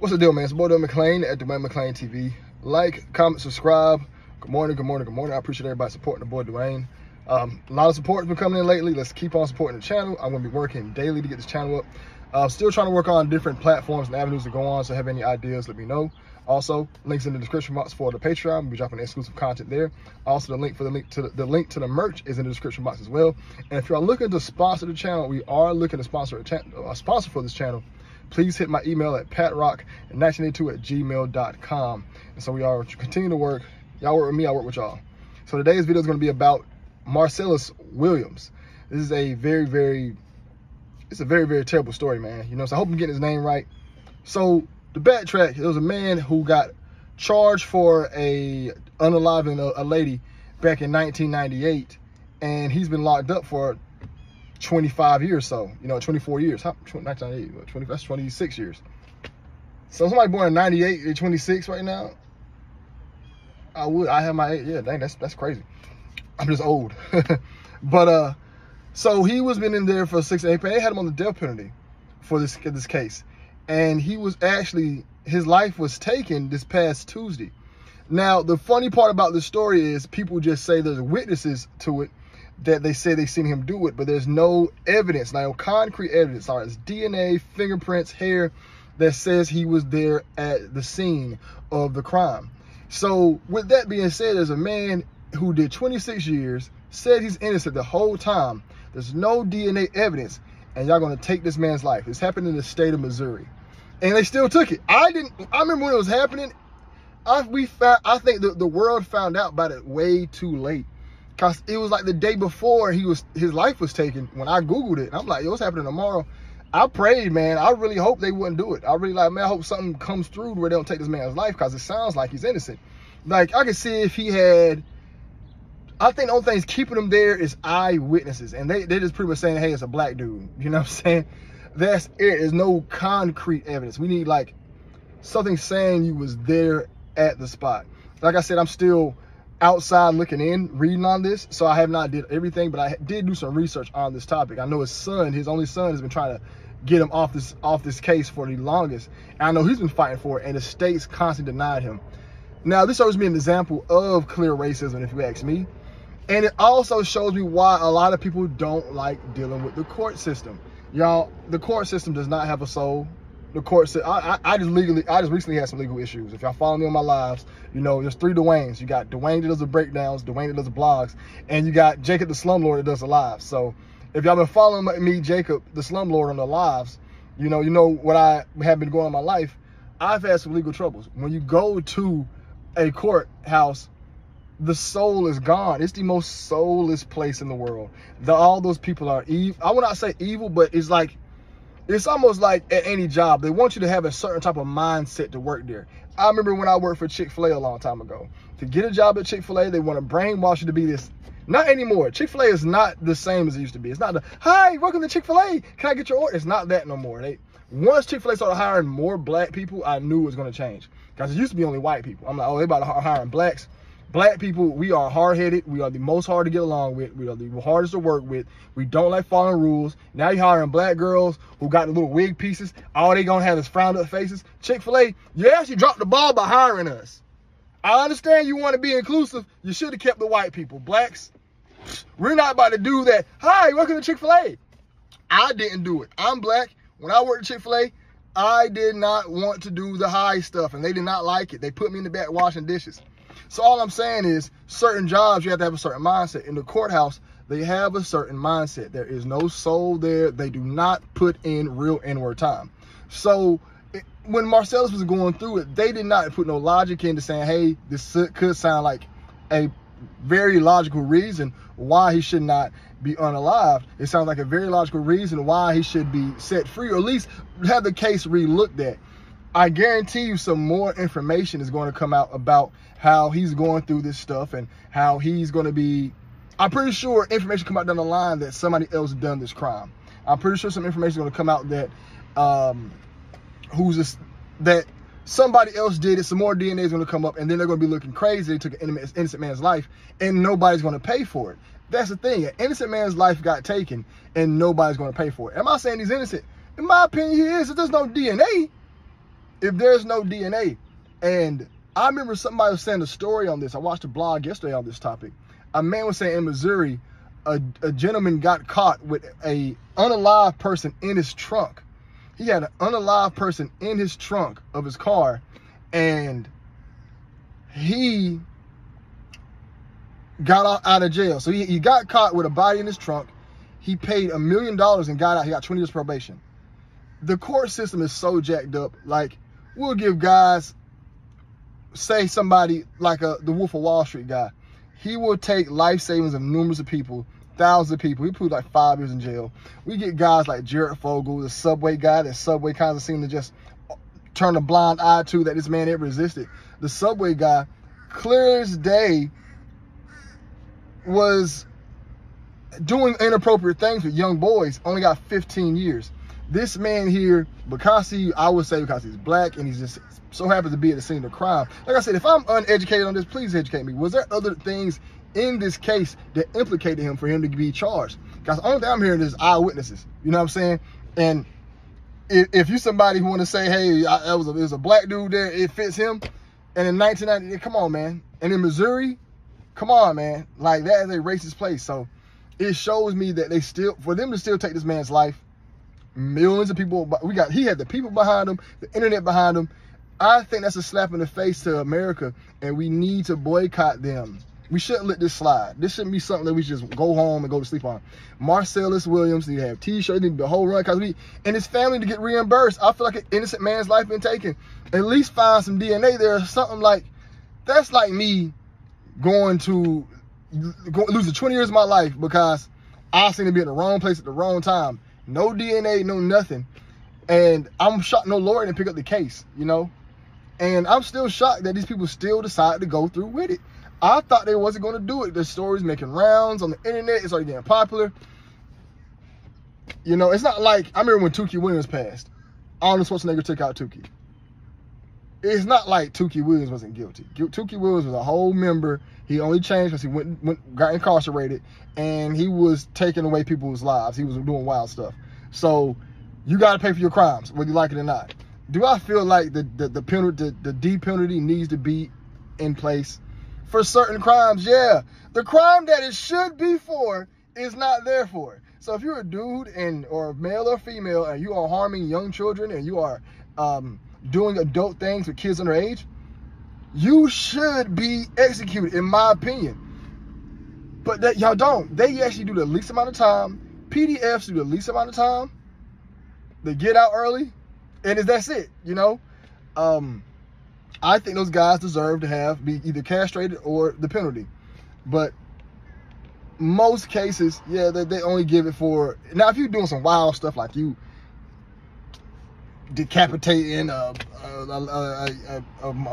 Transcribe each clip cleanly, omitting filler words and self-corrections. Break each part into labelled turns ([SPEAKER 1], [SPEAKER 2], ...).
[SPEAKER 1] What's the deal, man? It's your boy Dwayne McClain at Dwayne McClain TV. Like, comment, subscribe. Good morning, good morning, good morning. I appreciate everybody supporting the boy Dwayne. A lot of support has been coming in lately. Let's keep on supporting the channel. I'm going to be working daily to get this channel up. Still trying to work on different platforms and avenues to go on. So if you have any ideas, let me know. Also, links in the description box for the Patreon. We'll be dropping exclusive content there. Also, the link to the merch is in the description box as well. And if you're looking to sponsor the channel, we are looking to sponsor a sponsor for this channel. Please hit my email at patrock1982@gmail.com. And so we are continuing to work. Y'all work with me, I work with y'all. So today's video is going to be about Marcellus Williams. This is a very, very terrible story, man. You know, so I hope I'm getting his name right. So the backtrack, there was a man who got charged for unaliving a lady back in 1998, and he's been locked up for 25 years, so, you know, 24 years. How, 1998, that's 26 years. So somebody born in 98, they're 26 right now. I have my age. Yeah, dang, that's crazy. I'm just old. But so he was been in there for 6 8. They had him on the death penalty for this case, and he was actually, his life was taken this past Tuesday. Now the funny part about this story is people just say there's witnesses to it, that they say they seen him do it, but there's no evidence, no concrete evidence. All right, it's DNA, fingerprints, hair that says he was there at the scene of the crime. So with that being said, there's a man who did 26 years, said he's innocent the whole time. There's no DNA evidence, and y'all gonna take this man's life. This happened in the state of Missouri, and they still took it. I remember when it was happening. I think the world found out about it way too late. Cause it was like the day before his life was taken when I Googled it. I'm like, yo, what's happening tomorrow? I prayed, man. I really hope they wouldn't do it. I really man, I hope something comes through where they don't take this man's life, because it sounds like he's innocent. Like, I can see if he had, I think the only thing keeping him there is eyewitnesses. And they're just pretty much saying, hey, it's a black dude. You know what I'm saying? That's it. There's no concrete evidence. We need like something saying you was there at the spot. Like I said, I'm still outside looking in, reading on this, so I have not did everything, but I did do some research on this topic. I know his only son has been trying to get him off this case for the longest, and I know he's been fighting for it, and the state's constantly denied him. Now this shows me an example of clear racism, if you ask me, and it also shows me why a lot of people don't like dealing with the court system. Y'all, the court system does not have a soul. The court, I just recently had some legal issues. If y'all follow me on my lives, you know, there's 3 Dwaynes. You got Dwayne that does the breakdowns, Dwayne that does the blogs, and you got Jacob the slumlord that does the lives. So if y'all been following me, Jacob the slumlord, on the lives, you know what I have been going on in my life. I've had some legal troubles. When you go to a courthouse, the soul is gone. It's the most soulless place in the world. All those people are evil. I would not say evil, but it's like, it's almost like at any job, they want you to have a certain type of mindset to work there. I remember when I worked for Chick-fil-A a long time ago. To get a job at Chick-fil-A, they want to brainwash you to be this. Not anymore. Chick-fil-A is not the same as it used to be. It's not the, hi, welcome to Chick-fil-A. Can I get your order? It's not that no more. Once Chick-fil-A started hiring more black people, I knew it was going to change. Because it used to be only white people. I'm like, oh, they about to hiring blacks. Black people, we are hard-headed. We are the most hard to get along with. We are the hardest to work with. We don't like following rules. Now you're hiring black girls who got the little wig pieces. All they gonna have is frowned up faces. Chick-fil-A, you actually dropped the ball by hiring us. I understand you want to be inclusive. You should have kept the white people. Blacks, we're not about to do that. Hi, welcome to Chick-fil-A. I didn't do it. I'm black. When I worked at Chick-fil-A, I did not want to do the high stuff, and they did not like it. They put me in the back washing dishes. So all I'm saying is, certain jobs, you have to have a certain mindset. In the courthouse, they have a certain mindset. There is no soul there. They do not put in real N-word time. So when Marcellus was going through it, they did not put no logic into saying, hey, this could sound like a very logical reason why he should not be unalived. It sounds like a very logical reason why he should be set free, or at least have the case re-looked at. I guarantee you some more information is going to come out about how he's going through this stuff and how he's going to be, I'm pretty sure information come out down the line that somebody else done this crime. I'm pretty sure some information is going to come out that that somebody else did it. Some more DNA is going to come up, and then they're going to be looking crazy. They took an innocent man's life, and nobody's going to pay for it. That's the thing. An innocent man's life got taken, and nobody's going to pay for it. Am I saying he's innocent? In my opinion, he is. If there's no DNA, if there's no DNA. And I remember somebody was saying a story on this. I watched a blog yesterday on this topic. A man was saying in Missouri, a gentleman got caught with a unalive person in his trunk. He had an unalive person in his trunk of his car, and he got out of jail. So he got caught with a body in his trunk. He paid $1 million and got out. He got 20 years probation. The court system is so jacked up. Like, we'll give guys, say somebody like the Wolf of Wall Street guy, he will take life savings of numerous of people, thousands of people. He put like 5 years in jail. We get guys like Jared Fogle, the Subway guy that Subway kind of seemed to just turn a blind eye to, that this man ever existed. The Subway guy, clear as day, was doing inappropriate things with young boys, only got 15 years. This man here, because I would say because he's black and he's just so happens to be at the scene of the crime. Like I said, if I'm uneducated on this, please educate me. Was there other things in this case that implicated him for him to be charged? Because the only thing I'm hearing is eyewitnesses. You know what I'm saying? And if you somebody who want to say, hey, it was a black dude there, it fits him. And in 1990, come on, man. And in Missouri, come on, man. Like, that is a racist place. So it shows me that for them to still take this man's life, millions of people, he had the people behind him, the internet behind him. I think that's a slap in the face to America, and we need to boycott them. We shouldn't let this slide. This shouldn't be something that we just go home and go to sleep on. Marcellus Williams need to have t-shirts, need the whole run, and his family to get reimbursed. I feel like an innocent man's life been taken. At least find some DNA there or something. Like, that's like me losing 20 years of my life because I seem to be in the wrong place at the wrong time. No DNA, no nothing. And I'm shocked no lawyer didn't pick up the case, you know? And I'm still shocked that these people still decided to go through with it. I thought they wasn't going to do it. The story's making rounds on the internet. It's already getting popular. You know, it's not like, I remember when Tukey Williams passed. Arnold Schwarzenegger took out Tukey. It's not like Tukey Williams wasn't guilty. Tukey Williams was a whole member. He only changed because he got incarcerated, and he was taking away people's lives. He was doing wild stuff. So you got to pay for your crimes, whether you like it or not. Do I feel like the penalty, the D penalty needs to be in place for certain crimes? Yeah. The crime that it should be for is not there for. So if you're a dude or male or female and you are harming young children and you are doing adult things with kids underage, you should be executed, in my opinion. But that y'all don't. They actually do the least amount of time. PDFs do the least amount of time. They get out early, and that's it, you know? I think those guys deserve to be either castrated or the penalty. But most cases, yeah, they only give it for... Now, if you're doing some wild stuff like you decapitating a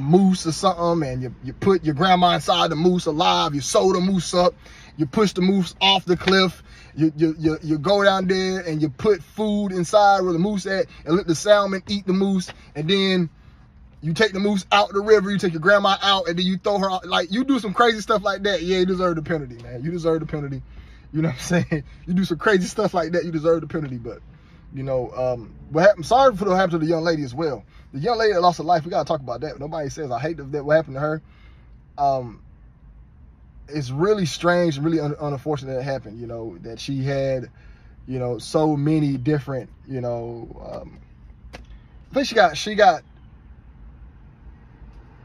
[SPEAKER 1] moose or something, and you put your grandma inside the moose alive, you sew the moose up, you push the moose off the cliff, you go down there and you put food inside where the moose at and let the salmon eat the moose, and then you take the moose out the river, you take your grandma out, and then you throw her out. Like, you do some crazy stuff like that, yeah, you deserve the penalty, man. You deserve the penalty. You know what I'm saying? You do some crazy stuff like that, you deserve the penalty. But you know, what happened? Sorry for what happened to the young lady as well. The young lady that lost her life, we gotta talk about that. Nobody says I hate that what happened to her. It's really strange and really unfortunate that it happened. You know, that she had, you know, so many different, you know, I think she got.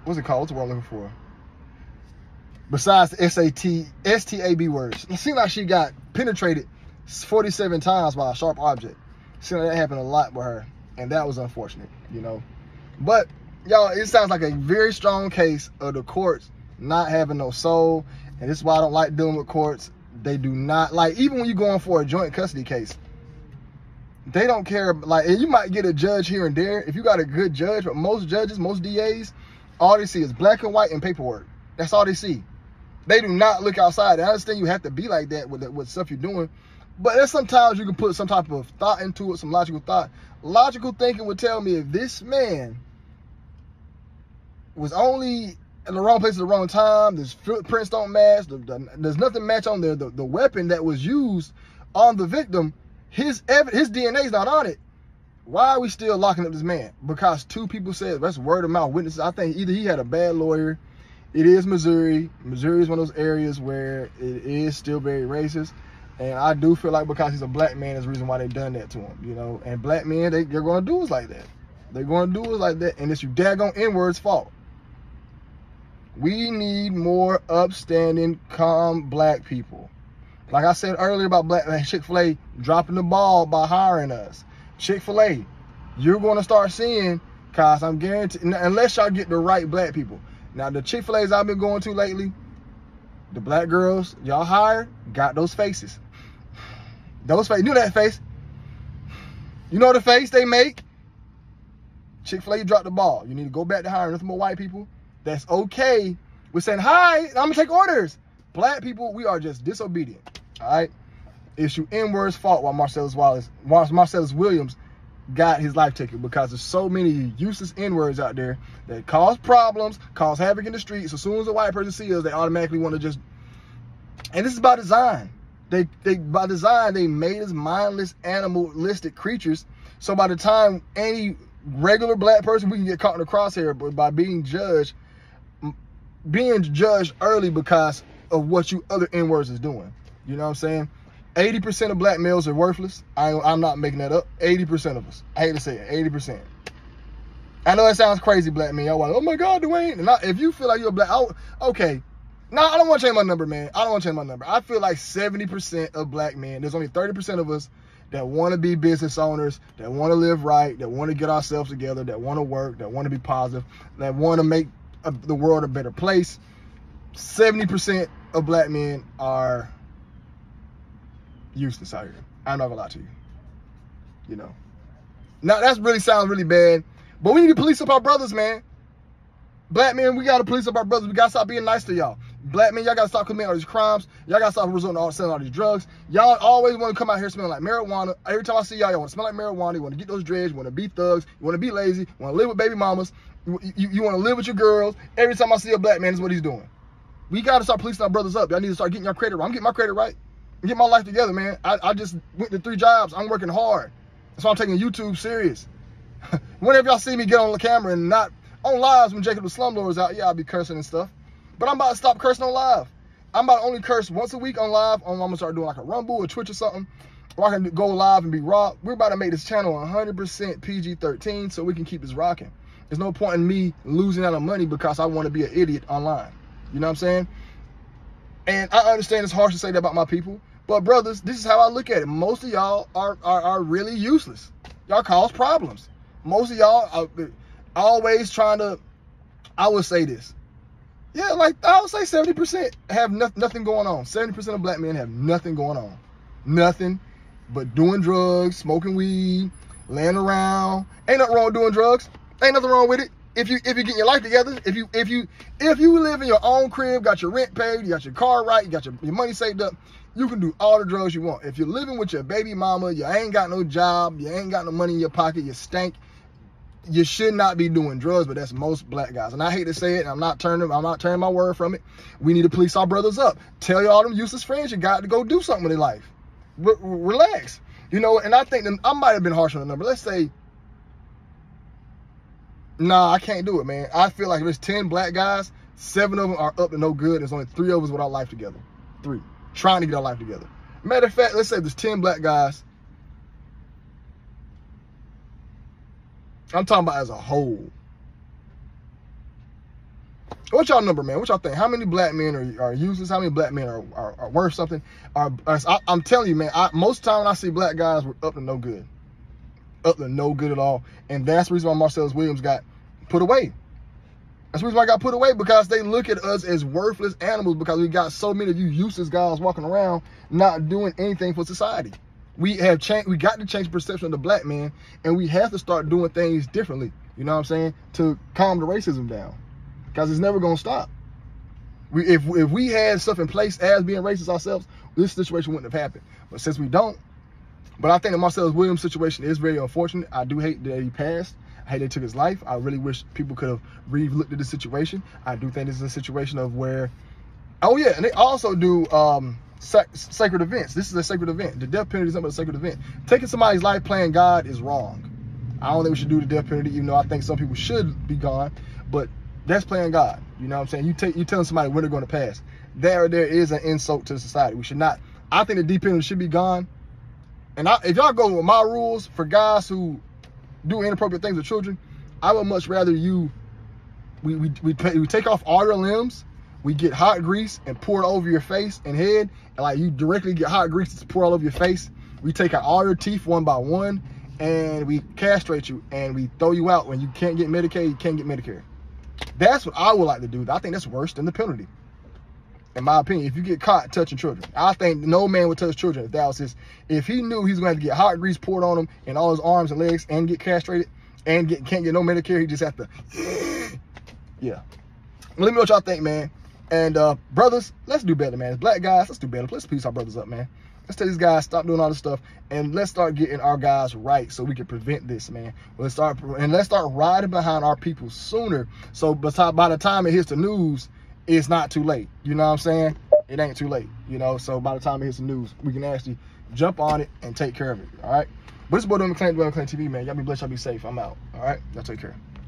[SPEAKER 1] What's it called? What's the word I'm looking for? Besides the STAB words, it seemed like she got penetrated 47 times by a sharp object. Seemed like that happened a lot with her, and that was unfortunate, you know. But y'all, it sounds like a very strong case of the courts not having no soul, and this is why I don't like dealing with courts. They do not, like, even when you're going for a joint custody case, they don't care. Like, and you might get a judge here and there if you got a good judge, but most judges, most DAs, all they see is black and white and paperwork. That's all they see. They do not look outside. I understand you have to be like that with stuff you're doing, but there's sometimes you can put some type of thought into it, some logical thought. Logical thinking would tell me if this man was only in the wrong place at the wrong time, his footprints don't match, there's nothing match on there, the weapon that was used on the victim, his DNA is not on it. Why are we still locking up this man? Because 2 people said, that's word of mouth witnesses. I think either he had a bad lawyer. It is Missouri. Missouri is one of those areas where it is still very racist. And I do feel like because he's a black man is the reason why they done that to him, you know. And black men, they're going to do us like that. They're going to do us like that. And it's you daggone N-word's fault. We need more upstanding, calm black people. Like I said earlier about Chick-fil-A dropping the ball by hiring us. Chick-fil-A, you're going to start seeing, cause I'm guaranteed, unless y'all get the right black people. Now, the Chick-fil-A's I've been going to lately, the black girls y'all hired got those faces. Those faces, you know that face. You know the face they make? Chick-fil-A dropped the ball. You need to go back to hiring nothing more white people. That's okay. We're saying, hi, I'm going to take orders. Black people, we are just disobedient. All right? It's you N-word's fault why Marcellus Williams got his life taken, because there's so many useless N-words out there that cause problems, cause havoc in the streets. As soon as a white person sees us, they automatically want to just, and this is by design. They by design, they made us mindless, animalistic creatures. So by the time any regular black person, we can get caught in the crosshair, but by being judged early because of what you other N-words is doing. You know what I'm saying? 80% of black males are worthless. I'm not making that up. 80% of us. I hate to say it, 80%. I know that sounds crazy, black men. Y'all like, oh my God, Dwayne. And if you feel like you're a black, okay. No, I don't want to change my number, man. I don't want to change my number. I feel like 70% of black men, there's only 30% of us that want to be business owners, that want to live right, that want to get ourselves together, that want to work, that want to be positive, that want to make the world a better place. 70% of black men are useless out here. I'm not gonna lie to you. You know. Now that really sounds really bad, but we need to police up our brothers, man. Black men, we gotta police up our brothers. We gotta stop being nice to y'all. Black men, y'all gotta stop committing all these crimes. Y'all gotta stop resorting to selling all these drugs. Y'all always want to come out here smelling like marijuana. Every time I see y'all want to smell like marijuana. You want to get those dreads. You want to be thugs. You want to be lazy. You want to live with baby mamas. You want to live with your girls. Every time I see a black man, that's what he's doing. We gotta start policing our brothers up. Y'all need to start getting your credit right. I'm getting my credit right. Get my life together, man. I just went to 3 jobs. I'm working hard. That's why I'm taking YouTube serious. Whenever y'all see me get on the camera and not on lives when Jacob the Slumlord is out, yeah, I'll be cursing and stuff. But I'm about to stop cursing on live. I'm about to only curse once a week on live. I'm going to start doing like a Rumble or Twitch or something, or I can go live and be raw. We're about to make this channel 100% PG-13 so we can keep this rocking. There's no point in me losing out on money because I want to be an idiot online. You know what I'm saying? And I understand it's harsh to say that about my people. But brothers, this is how I look at it. Most of y'all are really useless. Y'all cause problems. Most of y'all are always trying to, I would say this. Yeah, like I would say 70% have nothing going on. 70% of black men have nothing going on. Nothing but doing drugs, smoking weed, laying around. Ain't nothing wrong with doing drugs. Ain't nothing wrong with it. If you get your life together, if you live in your own crib, got your rent paid, you got your car right, you got your money saved up, you can do all the drugs you want. If you're living with your baby mama, you ain't got no job, you ain't got no money in your pocket, you stink, you should not be doing drugs. But that's most black guys. And I hate to say it, I'm not turning my word from it. We need to police our brothers up. Tell you all them useless friends you got to go do something with their life. Relax. You know, and I think I might have been harsh on the number. Let's say, nah, I can't do it, man. I feel like if there's 10 black guys, 7 of them are up to no good. There's only 3 of us with our life together. 3. Trying to get our life together. Matter of fact, let's say there's 10 black guys. I'm talking about as a whole. What's y'all number, man? What y'all think? How many black men are useless? How many black men are worth something? I'm telling you, man, most of the time when I see black guys, we're up to no good. Up to no good at all. And that's the reason why Marcellus Williams got put away. That's the reason why I got put away, because they look at us as worthless animals, because we got so many of you useless guys walking around not doing anything for society. We got to change the perception of the black man, and we have to start doing things differently, you know what I'm saying, to calm the racism down, because it's never going to stop. If we had stuff in place as being racist ourselves, this situation wouldn't have happened. But since we don't, but I think the Marcellus Williams situation is very unfortunate. I do hate that he passed. I hate they took his life. I really wish people could have re-looked at the situation. I do think this is a situation of where, oh yeah, and they also do sacred events. This is a sacred event. The death penalty is not a sacred event. Taking somebody's life playing God is wrong. I don't think we should do the death penalty, even though I think some people should be gone. But that's playing God. You know what I'm saying? You telling somebody when they're going to pass. There is an insult to society. We should not. I think the death penalty should be gone. And if y'all go with my rules for guys who do inappropriate things with children, I would much rather we take off all your limbs, we get hot grease and pour it over your face and head, and like you directly get hot grease to pour all over your face. We take out all your teeth one by one, and we castrate you, and we throw you out when you can't get Medicaid, you can't get Medicare. That's what I would like to do. I think that's worse than the penalty, in my opinion. If you get caught touching children, I think no man would touch children if that was his. If he knew he's going to get hot grease poured on him and all his arms and legs and get castrated and can't get no Medicare, he just have to, yeah. Well, let me know what y'all think, man. And brothers, let's do better, man. As black guys, let's do better. Let's piece our brothers up, man. Let's tell these guys stop doing all this stuff, and let's start getting our guys right so we can prevent this, man. Let's start riding behind our people sooner. So by the time it hits the news, it's not too late. You know what I'm saying? It ain't too late. You know. So by the time it hits the news, we can actually jump on it and take care of it. All right. But this boy doing McClain TV, man. Y'all be blessed. Y'all be safe. I'm out. All right. Y'all take care.